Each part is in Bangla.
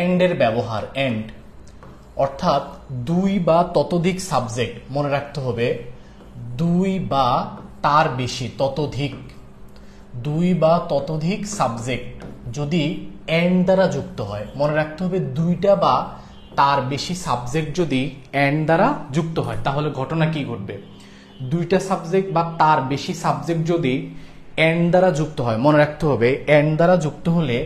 এন্ড এর ব্যবহার, এন্ড অর্থাৎ দুই বা ততোধিক সাবজেক্ট, মনে রাখতে হবে দুই বা তার বেশি, ততোধিক, দুই বা ততোধিক সাবজেক্ট যদি এন্ড দ্বারা যুক্ত হয়, মনে রাখতে হবে দুইটা বা তার বেশি সাবজেক্ট যদি এন্ড দ্বারা যুক্ত হয় তাহলে ঘটনা কি ঘটবে। দুইটা সাবজেক্ট বা তার বেশি সাবজেক্ট যদি এন্ড দ্বারা যুক্ত হয়, মনে রাখতে হবে এন্ড দ্বারা যুক্ত হলে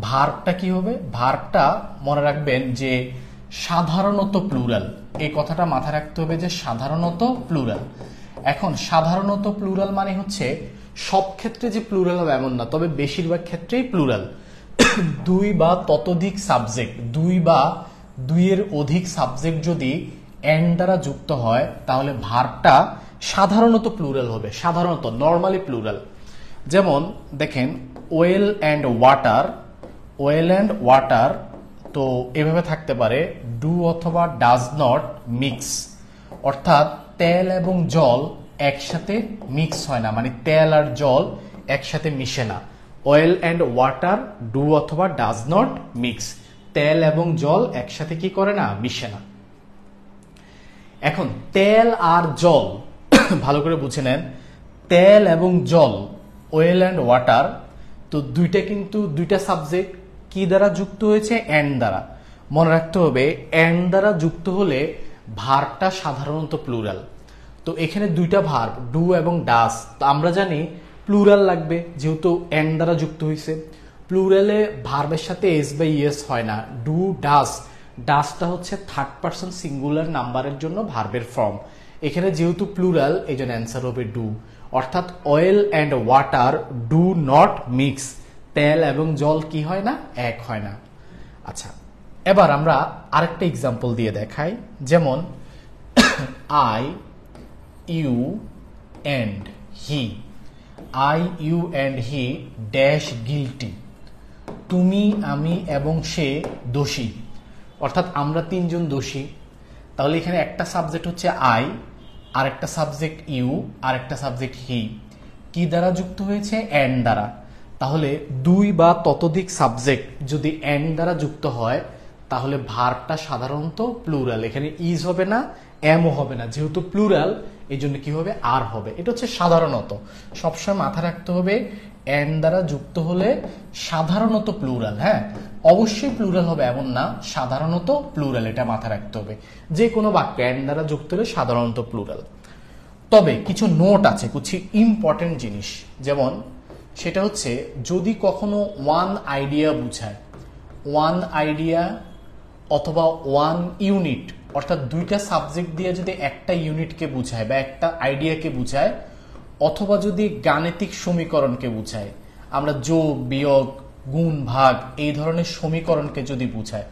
ভার্বটা কি হবে, ভার্বটা মনে রাখবেন যে সাধারণত প্লুরাল, এই কথাটা মাথায় রাখতে হবে যে সাধারণত প্লুরাল। এখন সাধারণত প্লুরাল মানে হচ্ছে সব ক্ষেত্রে যে প্লুরাল হবে এমন না, তবে বেশিরভাগ ক্ষেত্রেই প্লুরাল। দুই বা ততোধিক সাবজেক্ট, দুই বা দুইয়ের অধিক সাবজেক্ট যদি এন্ড দ্বারা যুক্ত হয় তাহলে ভার্বটা সাধারণত প্লুরাল হবে, সাধারণত নর্মালি প্লুরাল। যেমন দেখেন well and water, well and water, তো এভাবে থাকতে পারে ডু অথবা ডাজ নট মিক্স, অর্থাৎ তেল এবং জল একসাথে মিক্স হয় না, মানে তেল আর জল একসাথে মিশে না। অয়েল অ্যান্ড ওয়াটার ডু অথবা ডাজ নট মিক্স, তেল এবং জল একসাথে কি করে না, মিশে না। এখন তেল আর জল ভালো করে বুঝে নেন, তেল এবং জল, অয়েল অ্যান্ড ওয়াটার, তো দুইটা কিন্তু দুইটা সাবজেক্ট কি দ্বারা যুক্ত হয়েছে, এন্ড দ্বারা। মনে রাখতে হবে এন্ড দ্বারা যুক্ত হলে ভার্বটা সাধারণত প্লুরাল। তো এখানে দুইটা ভার্ব ডু এবং ডাস, তো আমরা জানি প্লুরাল লাগবে যেহেতু এন্ড দ্বারা যুক্ত হয়েছে। প্লুরালে ভার্বের সাথে এস বা ইএস হয় না, ডু ডাস, ডাসটা হচ্ছে থার্ড পারসন সিঙ্গুলার নাম্বারের জন্য ভার্বের ফর্ম। এখানে যেহেতু প্লুরাল এই জন্য অ্যান্সার হবে ডু, অর্থাৎ oil and water do not mix, তেল এবং জল কি হয় না, এক হয় না। আচ্ছা, এবার আমরা আরেকটা এক্সাম্পল দিয়ে দেখাই। যেমন I U and he, I U and he dash guilty, তুমি আমি এবং সে দোষী, অর্থাৎ আমরা তিনজন দোষী। তাহলে এখানে একটা সাবজেক্ট হচ্ছে আই, আর একটা সাবজেক্ট ইউ, আর একটা সাবজেক্ট হি, কি দ্বারা যুক্ত হয়েছে, এন্ড দ্বারা। তাহলে দুই বা ততোধিক সাবজেক্ট যদি এন্ড দ্বারা যুক্ত হয় তাহলে ভার্বটা সাধারণত প্লুরাল, এখানে ইজ হবে না, এমও হবে না, যেহেতু প্লুরাল এই জন্য কি হবে, আর হবে। এটা হচ্ছে সাধারণত, সবসময় মাথা রাখতে হবে এন্ড দ্বারা যুক্ত হলে সাধারণত প্লুরাল। হ্যাঁ, অবশ্যই প্লুরাল হবে এমন না, সাধারণত প্লুরাল, এটা মাথা রাখতে হবে। যে কোনো বাক্য এন্ড দ্বারা যুক্ত হলে সাধারণত প্লুরাল। তবে কিছু নোট আছে, কিছু ইম্পর্টেন্ট জিনিস, যেমন সেটা হচ্ছে যদি কখনো ওয়ান আইডিয়া বুঝায়, ওয়ান আইডিয়া অথবা ওয়ান ইউনিট, অর্থাৎ দুইটা সাবজেক্ট দিয়ে যদি একটা ইউনিটকে বুঝায় বা একটা আইডিয়াকে বুঝায়, অথবা যদি গাণিতিক সমীকরণকে বুঝায়, আমরা যোগ বিয়োগ গুণ ভাগ এই ধরনের সমীকরণকে যদি বুঝায়,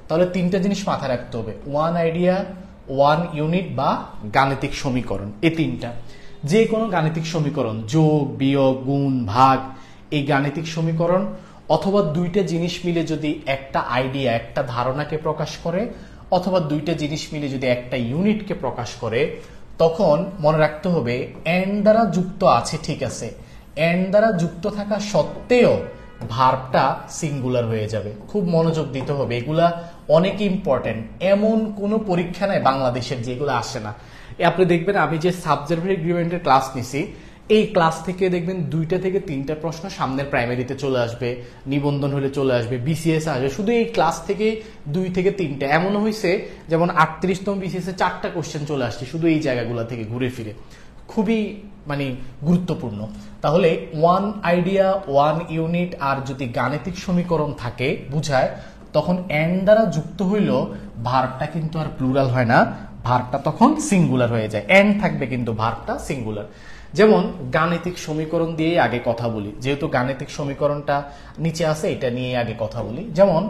তাহলে তিনটা জিনিস মাথায় রাখতে হবে, ওয়ান আইডিয়া, ওয়ান ইউনিট বা গাণিতিক সমীকরণ। এই তিনটা, যে কোনো গাণিতিক সমীকরণ, যোগ বিয়োগ গুণ ভাগ, এই গাণিতিক সমীকরণ, অথবা দুইটা জিনিস মিলে যদি একটা আইডিয়া, একটা ধারণাকে প্রকাশ করে, অথবা দুইটা জিনিস মিলে যদি একটা ইউনিটকে প্রকাশ করে, তখন মনে রাখতে হবে এন্ড দ্বারা যুক্ত আছে, ঠিক আছে, এন্ড দ্বারা যুক্ত থাকা সত্ত্বেও ভার্বটা সিঙ্গুলার হয়ে যাবে। খুব মনোযোগ দিতে হবে, এগুলা অনেক ইম্পর্টেন্ট। এমন কোনো পরীক্ষা নাই বাংলাদেশের যেগুলো আসে না। আপনি দেখবেন আমি যে সাবজেক্টিভ এগ্রিমেন্টের ক্লাস নিছি, এই ক্লাস থেকে দেখবেন 2টা থেকে 3টা প্রশ্ন সামনের প্রাইমারিতে চলে আসবে, নিবন্ধন হলে চলে আসবে, বিসিএস আসবে, শুধু এই ক্লাস থেকে 2 থেকে 3টা। এমনও হয়েছে যেমন 38তম বিসিএস এ 4টা কোশ্চেন চলে আসছে শুধু এই জায়গাগুলো থেকে ঘুরে ফিরে। খুবই গুরুত্বপূর্ণ। তাহলে ওয়ান আইডিয়া, ওয়ান ইউনিট আর যদি গাণিতিক সমীকরণ থাকে বুঝায়, তখন এন্ড দ্বারা যুক্ত হইলেও ভার্বটা কিন্তু আর প্লুরাল হয় না, ভার্বটা তখন সিঙ্গুলার হয়ে যায়। এন্ড থাকবে কিন্তু ভার্বটা সিঙ্গুলার। যেমন গাণিতিক সমীকরণ দিয়ে আগে কথা বলি, যেহেতু গাণিতিক সমীকরণটা নিচে আছে এটা নিয়ে আগে কথা বলি। যেমন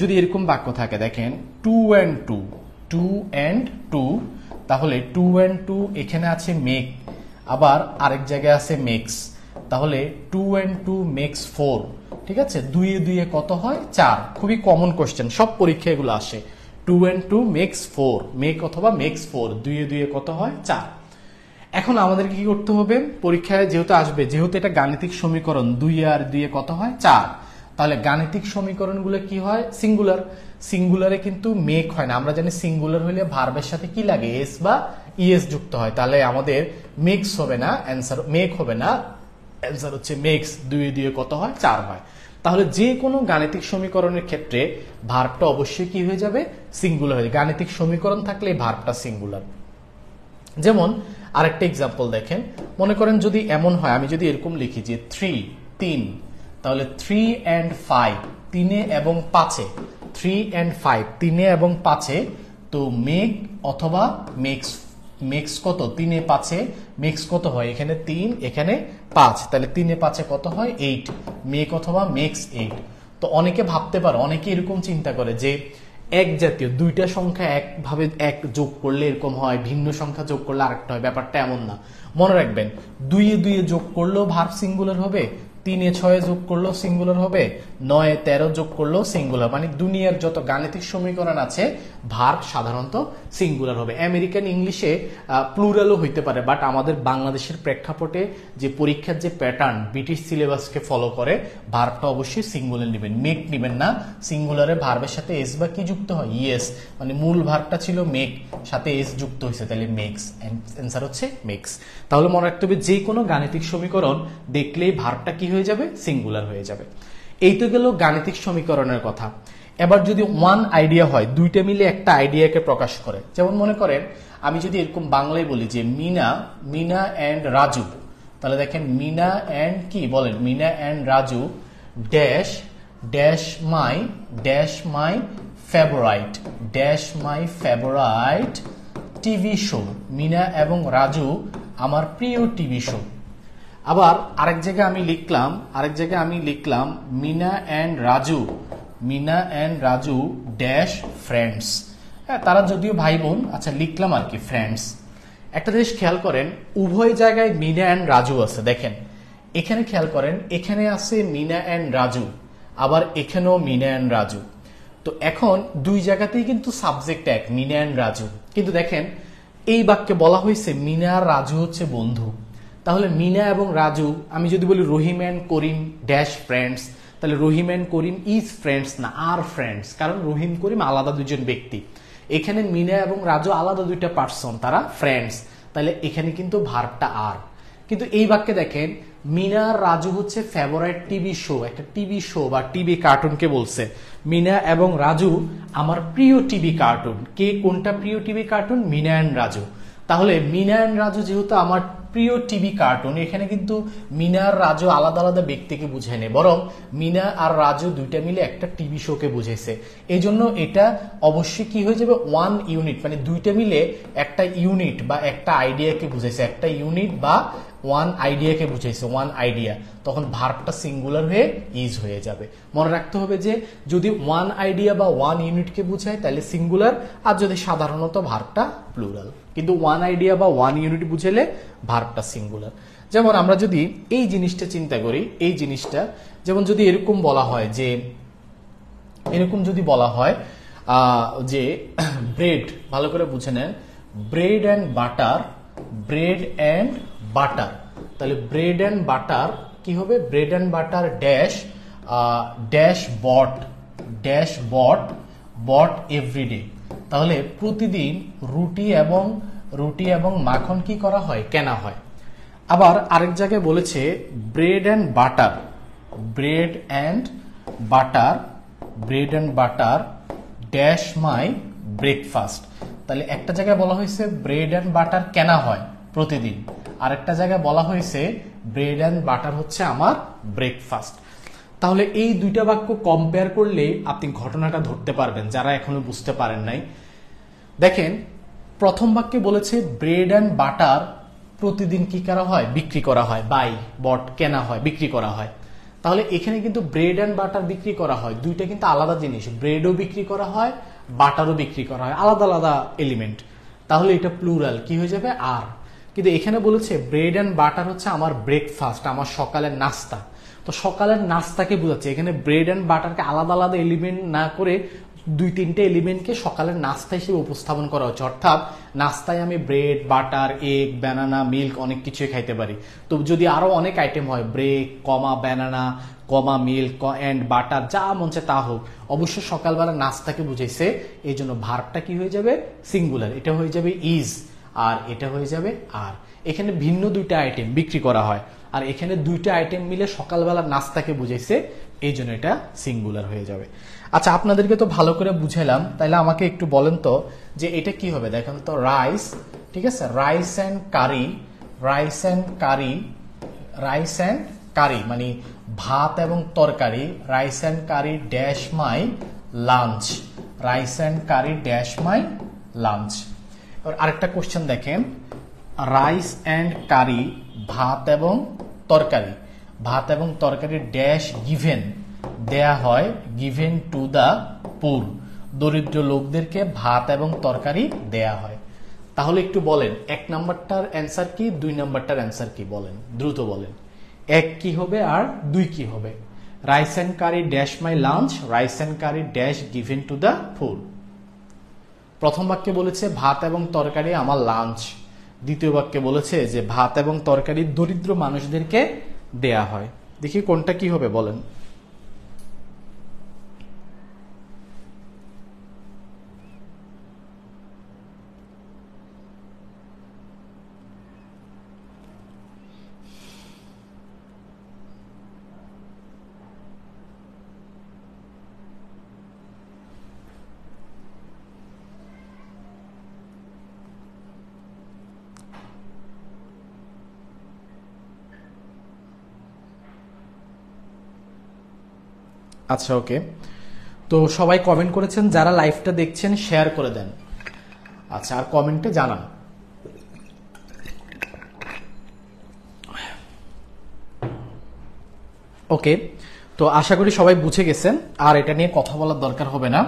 যদি এরকম বাক্য থাকে, দেখেন 2 and 2, 2 and 2, তাহলে 2 and 2 এখানে আছে মেক, আবার আরেক জায়গায় আছে মেক্স, তাহলে 2 and 2 মেক্স 4। ঠিক আছে, 2 এ 2 এ কত হয়, 4। খুবই কমন কোশ্চেন, সব পরীক্ষায় এগুলো আসে। 2 and 2 মেক্স 4, মেক অথবা মেক্স 4, 2 এ 2 এ কত হয়, 4। এখন আমাদেরকে কি করতে হবে, পরীক্ষায় যেহেতু আসবে, যেহেতু এটা গাণিতিক সমীকরণ, 2 আর 2 এ কত হয়, 4, তাহলে গাণিতিক সমীকরণগুলো কি হয়? সিঙ্গুলার। সিঙ্গুলারে কিন্তু মেক হয় না। আমরা জানি সিঙ্গুলার হলে ভার্বের সাথে কি লাগে? এস বা ইএস যুক্ত হয়। তাহলে আমাদের মেক্স হবে না, অ্যান্সার মেক হবে না, অ্যান্সার হচ্ছে মেক্স। 2 দিয়ে কত হয়? 4 হয়। তাহলে যে কোনো গাণিতিক সমীকরণের ক্ষেত্রে ভার্বটা অবশ্যই কি হয়ে যাবে? সিঙ্গুলার হয়ে যাবে। গাণিতিক সমীকরণ থাকলে ভার্বটা সিঙ্গুলার। যেমন আরেকটা এক্সাম্পল দেখেন, মনে করেন যদি এমন হয়, আমি যদি এরকম লিখি যে 3 তাহলে 3 and 5 3 এবং 5 3 and 5 3 এবং 5 তো মেক অথবা মেক্স কত? 3 5 মেক্স কত হয়? এখানে 3 এখানে 5, তাহলে 3 5 কত হয়? 8। মেক অথবা মেক্স 8। তো অনেকে ভাবতে পারে, অনেকে এরকম চিন্তা করে যে এক জাতীয় দুইটা সংখ্যা একভাবে এক যোগ করলে এরকম হয়, ভিন্ন সংখ্যা যোগ করলে আরেকটা হয়। ব্যাপারটা এমন না। মনে রাখবেন, 2 যোগ করলেও ভার্ব সিঙ্গুলার হবে, 3 6 যোগ করলেও সিঙ্গুলার হবে, 9 13 যোগ করলেও সিঙ্গুলার। মানে দুনিয়ার যত গাণিতিক সমীকরণ আছে ভার্ব সাধারণত সিঙ্গুলার হবে। আমেরিকান ইংলিশে প্লুরালও হইতে পারে, বাট আমাদের বাংলাদেশের প্রেক্ষাপটে যে পরীক্ষার যে প্যাটার্ন ব্রিটিশ সিলেবাসকে ফলো করে, ভার্বটা অবশ্যই সিঙ্গুলার নেবেন, মেক নেবেন না। সিঙ্গুলারে ভার্বের সাথে এস বা কি যুক্ত হয়? ইএস। মানে মূল ভার্বটা ছিল মেক, সাথে এস যুক্ত হয়েছে, তাহলে মেক্স। অ্যান্সার হচ্ছে মেক্স। তাহলে মনে রাখতে হবে, যে কোনো গাণিতিক সমীকরণ দেখলেই ভার্বটা কি হয়ে যাবে? সিঙ্গুলার হয়ে যাবে। এই তো গেল গাণিতিক সমীকরণের কথা। এবার যদি ওয়ান আইডিয়া হয়, দুইটা মিলে একটা আইডিয়াকে প্রকাশ করে। যেমন মনে করেন আমি যদি এরকম বাংলায় বলি যে মিনা অ্যান্ড রাজু, তাহলে দেখেন মিনা অ্যান্ড কি বলেন? Meena and Raju dash my favourite TV show. Meena এবং রাজু আমার প্রিয় টিভি শো। আবার আরেক জায়গায় আমি লিখলাম Meena and Raju dash friends. হ্যাঁ, তারা যদিও ভাই বোন, আচ্ছা লিখলাম আর কি ফ্রেন্ডস। একটা জিনিস খেয়াল করেন, উভয় জায়গায় মিনা অ্যান্ড রাজু আছে। দেখেন এখানে খেয়াল করেন, এখানে আছে মিনা অ্যান্ড রাজু, আবার এখানেও মিনা অ্যান্ড রাজু। তো এখন দুই জায়গাতেই কিন্তু সাবজেক্ট এক, মিনা অ্যান্ড রাজু। কিন্তু দেখেন এই বাক্যে বলা হয়েছে মিনা আর রাজু হচ্ছে বন্ধু। তাহলে মিনা এবং রাজু, আমি যদি বলি রহিম অ্যান্ড করিম ড্যাশ ফ্রেন্ডস, তাহলে রহিম অ্যান্ড করিম ইজ ফ্রেন্ডস না, আর ফ্রেন্ডস। কারণ রহিম করিম আলাদা দুজন ব্যক্তি, এখানে মিনা এবং রাজু আলাদা দুইটা পার্সন, তারা ফ্রেন্ডস। তাহলে এখানে কিন্তু ভার্বটা আর। কিন্তু এই বাক্যে দেখেন মিনা আর রাজু হচ্ছে ফেভারিট টিভি শো, একটা টিভি শো বা টিভি কার্টুনকে বলছে। মিনা এবং রাজু আমার প্রিয় টিভি কার্টুন। কে কোনটা প্রিয় TV cartoon? Meena and Raju. তাহলে মিনা অ্যান্ড রাজু যেহেতু আমার প্রিয় টিভি কার্টুন, এখানে কিন্তু মিনা আর রাজু আলাদা আলাদা ব্যক্তিকে বুঝায়নি, বরং মিনা আর রাজু দুইটা মিলে একটা টিভি শোকে বুঝাইছে। এই জন্য এটা অবশ্যই কি হয়ে যাবে? ওয়ান ইউনিট, মানে দুইটা মিলে একটা ইউনিট বা একটা আইডিয়াকে বুঝাইছে, একটা ইউনিট বা ওয়ান আইডিয়াকে বুঝাইছে, ওয়ান আইডিয়া। তখন ভার্বটা সিঙ্গুলার হয়ে ইজ হয়ে যাবে। মনে রাখতে হবে যে যদি ওয়ান আইডিয়া বা ওয়ান ইউনিটকে বুঝায় তাহলে সিঙ্গুলার, আর যদি সাধারণত ভার্বটা প্লুরাল। কিন্তু ওয়ান আইডিয়া বা ওয়ান ইউনিট বুঝালে ভার্বটা সিঙ্গুলার। যেমন আমরা যদি এই জিনিসটা চিন্তা করি, এই জিনিসটা যেমন যদি এরকম বলা হয় যে যে ব্রেড, ভালো করে বুঝে নেন, ব্রেড অ্যান্ড বাটার, তাহলে ব্রেড অ্যান্ড বাটার কি হবে? Bread and butter dash but everyday. তাহলে প্রতিদিন রুটি এবং মাখন কি করা হয়? কেনা হয়। আবার আরেক জায়গায় বলেছে bread and butter dash my breakfast. তাহলে একটা জায়গায় বলা হয়েছে ব্রেড অ্যান্ড বাটার কেনা হয় প্রতিদিন, আরেকটা জায়গায় বলা হয়েছে ব্রেড অ্যান্ড বাটার হচ্ছে আমার ব্রেকফাস্ট। তাহলে এই দুইটা বাক্য কম্পেয়ার করলে আপনি ঘটনাটা ধরতে পারবেন, যারা এখনো বুঝতে পারেন নাই। দেখেন প্রথম বাক্যে বলেছে ব্রেড অ্যান্ড বাটার প্রতিদিন কি করা হয়? বিক্রি করা হয়। বট কেনা হয়, বিক্রি করা হয়। তাহলে এখানে কিন্তু ব্রেড অ্যান্ড বাটার বিক্রি করা হয়, দুইটা কিন্তু আলাদা জিনিস। ব্রেডও বিক্রি করা হয়, বাটারও বিক্রি করা হয়, আলাদা আলাদা এলিমেন্ট। তাহলে এটা প্লুরাল কি হয়ে যাবে? আর। কিন্তু এখানে বলেছে ব্রেড অ্যান্ড বাটার হচ্ছে আমার ব্রেকফাস্ট, আমার সকালের নাস্তা। তো সকালের নাস্তাকে বোঝাচ্ছে, এখানে ব্রেড অ্যান্ড বাটারকে আলাদা আলাদা এলিমেন্ট না করে দুই তিনটে এলিমেন্টকে সকালের নাস্তা হিসেবে উপস্থাপন করা হচ্ছে, অর্থাৎ নাস্তায় আমি bread, butter, egg, banana, milk অনেক কিছুই খাইতে পারি। তো যদি আরো অনেক আইটেম হয়, bread comma banana comma milk and butter, যা মন চায় তা হোক, অবশ্যই সকালবেলা নাস্তাকে বুঝাইছে, এই জন্য ভার্বটা কি হয়ে যাবে? সিঙ্গুলার। এটা হয়ে যাবে ইজ, আর এটা হয়ে যাবে আর। এখানে ভিন্ন দুইটা আইটেম বিক্রি করা হয়, আর এখানে দুইটা আইটেম মিলে সকালবেলা নাস্তাকে বুঝাইছে, এই জন্য এটা সিঙ্গুলার হয়ে যাবে। আচ্ছা, আপনাদেরকে তো ভালো করে বুঝাইলাম, তাইলে আমাকে একটু বলেন তো যে এটা কি হবে। দেখেন তো, রাইস, ঠিক আছে, rice and curry, rice and curry, rice and curry মানে ভাত এবং তরকারি, rice and curry dash my lunch, rice and curry dash my lunch. এবার আরেকটা কোশ্চেন দেখেন, রাইস অ্যান্ড কারি ভাত এবং তরকারি, ভাত এবং তরকারি ড্যাশ গিভেন দেয়া হয়, গিভেন টু দা পুর, দরিদ্র লোকদেরকে ভাত এবং তরকারি দেয়া হয়। তাহলে একটু বলেন, এক নাম্বারটার অ্যান্সার কি, দুই নাম্বারটার অ্যান্সার কি বলেন, দ্রুত বলেন। এক কি হবে আর দুই কি হবে? Rice and curry dash my lunch, rice and curry dash given to the poor. প্রথম বাক্যে বলেছে ভাত এবং তরকারি আমার লাঞ্চ, দ্বিতীয় বাক্যে বলেছে যে ভাত এবং তরকারি দরিদ্র মানুষদেরকে দেয়া হয়। দেখি কোনটা কি হবে বলেন। আচ্ছা, ওকে, তো সবাই কমেন্ট করেছেন, যারা লাইভটা দেখছেন শেয়ার করে দেন। আচ্ছা, আর কমেন্টে জানান। ওকে, তো আশা করি সবাই বুঝে গেছেন, আর এটা নিয়ে কথা বলার দরকার হবে না।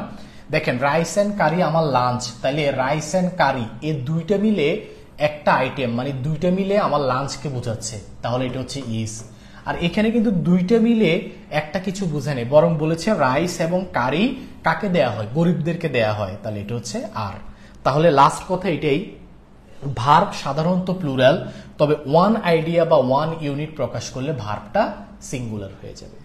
দেখেন, রাইস অ্যান্ড কারি আমার লাঞ্চ, তাইলে রাইস অ্যান্ড কারি এই দুইটা মিলে একটা আইটেম, মানে দুইটা মিলে আমার লাঞ্চকে বোঝাচ্ছে, তাহলে এটা হচ্ছে ইজ। আর এখানে কিন্তু দুইটা মিলে একটা কিছু বোঝে নেই, বরং বলেছে রাইস এবং কারি কাকে দেয়া হয়? গরিবদেরকে দেয়া হয়, তাহলে এটা হচ্ছে আর। তাহলে লাস্ট কথা এটাই, ভার্ব সাধারণত প্লুরাল, তবে ওয়ান আইডিয়া বা ওয়ান ইউনিট প্রকাশ করলে ভার্বটা সিঙ্গুলার হয়ে যাবে।